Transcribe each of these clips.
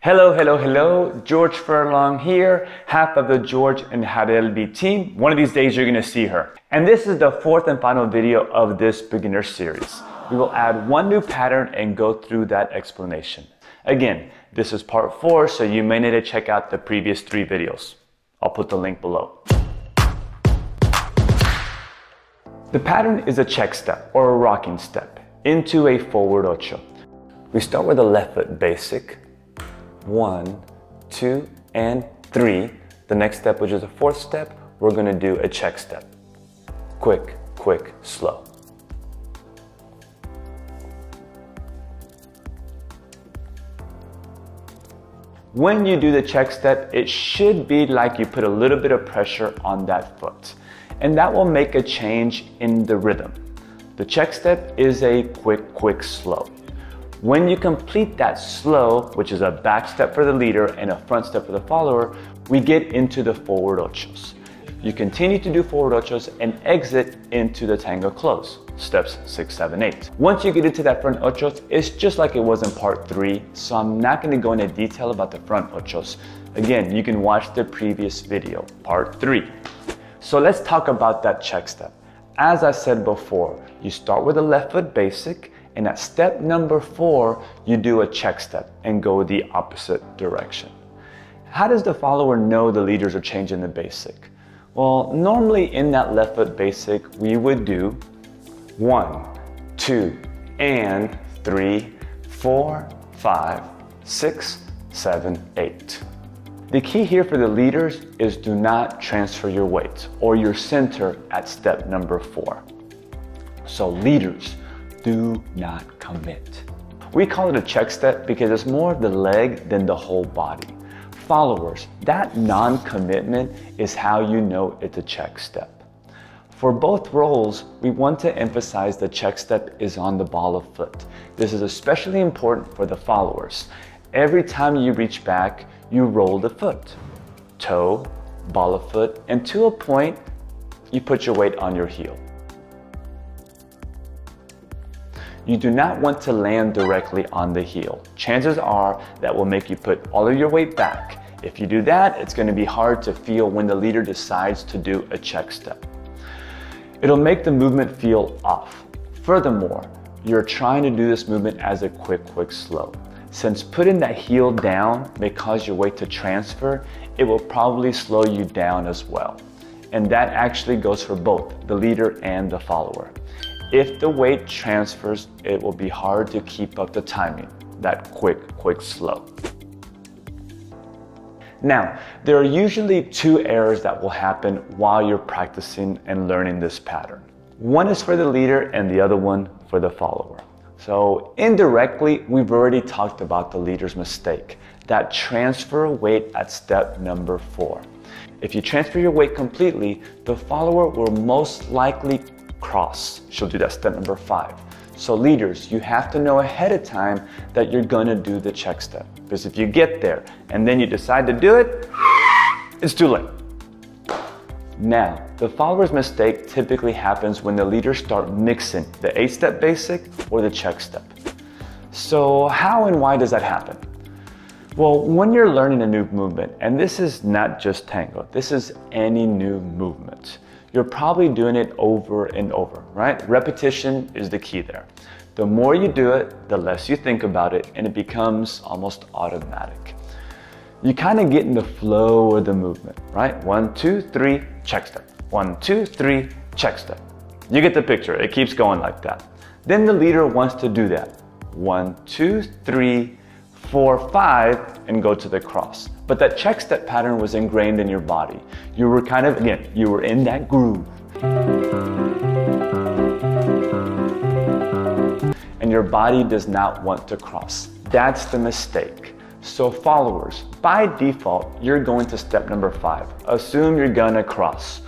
Hello, hello, hello. George Furlong here, half of the George and Harelby team. One of these days you're gonna see her. And this is the fourth and final video of this beginner series. We will add one new pattern and go through that explanation. Again, this is part 4, so you may need to check out the previous 3 videos. I'll put the link below. The pattern is a check step or a rocking step into a forward ocho. We start with a left foot basic. 1, 2, and 3. The next step, which is a 4th step, we're going to do a check step. Quick, quick, slow. When you do the check step, it should be like you put a little bit of pressure on that foot, and that will make a change in the rhythm. The check step is a quick, quick, slow. When you complete that slow, which is a back step for the leader and a front step for the follower, we get into the forward ochos. You continue to do forward ochos and exit into the tango close, steps 6, 7, 8. Once you get into that front ochos, it's just like it was in part 3, so I'm not going to go into detail about the front ochos. Again, you can watch the previous video, part 3. So let's talk about that check step. As I said before, you start with a left foot basic, and at step number 4, you do a check step and go the opposite direction. How does the follower know the leaders are changing the basic? Well, normally in that left foot basic, we would do 1, 2, and 3, 4, 5, 6, 7, 8. The key here for the leaders is do not transfer your weight or your center at step number 4. So leaders, do not commit. We call it a check step because it's more of the leg than the whole body. Followers, that non-commitment is how you know it's a check step. For both roles, we want to emphasize the check step is on the ball of foot. This is especially important for the followers. Every time you reach back, you roll the foot, toe, ball of foot, and to a point, you put your weight on your heel. You do not want to land directly on the heel. Chances are that will make you put all of your weight back. If you do that, it's going to be hard to feel when the leader decides to do a check step. It'll make the movement feel off. Furthermore, you're trying to do this movement as a quick, quick, slow. Since putting that heel down may cause your weight to transfer, it will probably slow you down as well. And that actually goes for both the leader and the follower. If the weight transfers, it will be hard to keep up the timing, that quick, quick, slow. Now, there are usually 2 errors that will happen while you're practicing and learning this pattern. One is for the leader and the other one for the follower. So indirectly, we've already talked about the leader's mistake, that transfer weight at step number 4. If you transfer your weight completely, the follower will most likely cross. She'll do that step number 5. So leaders, you have to know ahead of time that you're gonna do the check step. Because if you get there and then you decide to do it, it's too late. Now, the follower's mistake typically happens when the leaders start mixing the 8-step basic or the check step. So how and why does that happen? Well, when you're learning a new movement, and this is not just tango, this is any new movement, you're probably doing it over and over, right? Repetition is the key there. The more you do it, the less you think about it, and it becomes almost automatic. You kind of get in the flow of the movement, right? 1, 2, 3, check step. 1, 2, 3, check step. You get the picture, it keeps going like that. Then the leader wants to do that. 1, 2, 3, 4, 5, and go to the cross. But that check step pattern was ingrained in your body. You were kind of, again, you were in that groove. And your body does not want to cross. That's the mistake. So followers, by default, you're going to step number 5. Assume you're gonna cross.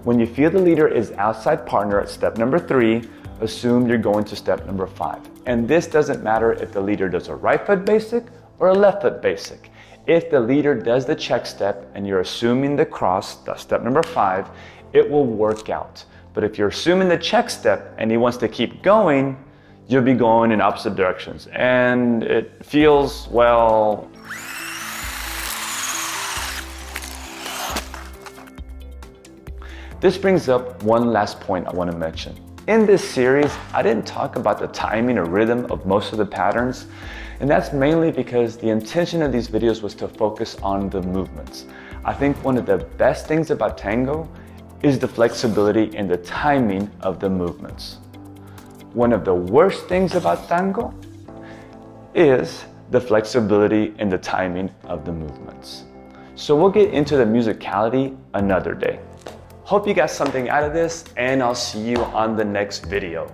When you feel the leader is outside partner at step number 3, assume you're going to step number 5. And this doesn't matter if the leader does a right foot basic or a left foot basic. If the leader does the check step and you're assuming the cross, that's step number 5, it will work out. But if you're assuming the check step and he wants to keep going, you'll be going in opposite directions. And it feels, well, This brings up one last point I want to mention. In this series, I didn't talk about the timing or rhythm of most of the patterns, and that's mainly because the intention of these videos was to focus on the movements. I think one of the best things about tango is the flexibility and the timing of the movements. One of the worst things about tango is the flexibility and the timing of the movements. So we'll get into the musicality another day. Hope you got something out of this, and I'll see you on the next video.